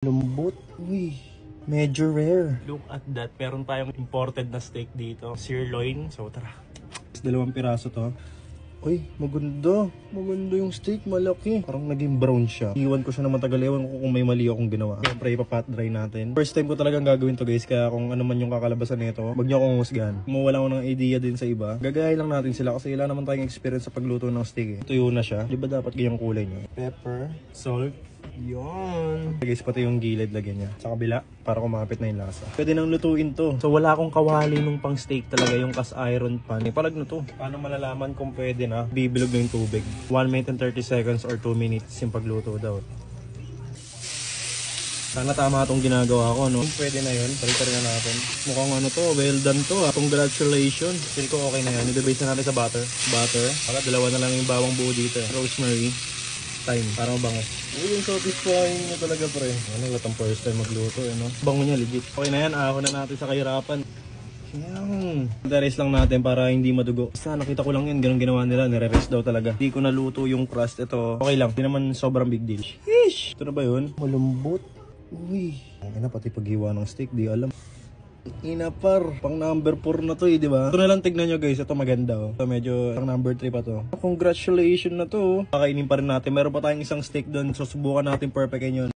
Lambot. Uy, medyo rare. Look at that. Meron tayong imported na steak dito. Sirloin. So tara. 2 piraso to. Uy, maganda. Maganda yung steak, malaki. Parang naging brown siya. Iwan ko siya na matagal. Ewan ko kung may mali akong ginawa. Siyempre, ipapat dry natin. First time ko talagang gagawin to guys. Kaya kung ano man yung kakalabasan nito, wag niyo akong husgahan. Kung wala ko ng idea din sa iba, gagayahin lang natin sila kasi wala naman tayong experience sa pagluto ng steak eh. Tuyo na siya. Di ba dapat ganyang kulay niya? Pepper, salt, yun. Guys, pati yung gilid lagyan niya. Sa kabila, para kumapit na yung lasa. Pwede nang lutuin to. So wala akong kawali nung pang steak talaga, yung cast iron pan. Palag na to. Paano malalaman kung pwede na? Bibilog na yung tubig. 1 minute and 30 seconds or 2 minutes yung pagluto daw. Sana tama itong ginagawa ko, no? Pwede na yun. Pari-pari na natin. Mukhang ano to, well done to ah. Congratulations. Feel ko okay na yan. I-base na natin sa butter. Butter. Para dalawa na lang yung bawang buo dito. Rosemary. Thyme. Para mabango. Uy, yung satisfying niya talaga, pre. Ano, latang first time magluto, eh, no? Bango niya, legit. Okay na yan. Ahon na natin sa kahirapan. Yan. Nare-rest lang natin para hindi madugo. Basta nakita ko lang yan, ganun ginawa nila. Nare-rest daw talaga. Hindi ko naluto yung crust. Ito, okay lang. Hindi naman sobrang big deal. Sheesh! Ito na ba yun? Malambot. Uy. Ang ina, pati paghiwa ng steak, di alam. Inapar, pang number 4 na to eh, di ba? Ito na lang tignan nyo guys, ito maganda oh. Ito medyo pang number 3 pa to. Congratulations na to. Kakainin pa rin natin. Meron pa tayong isang steak doon. So subukan natin perfectin yun.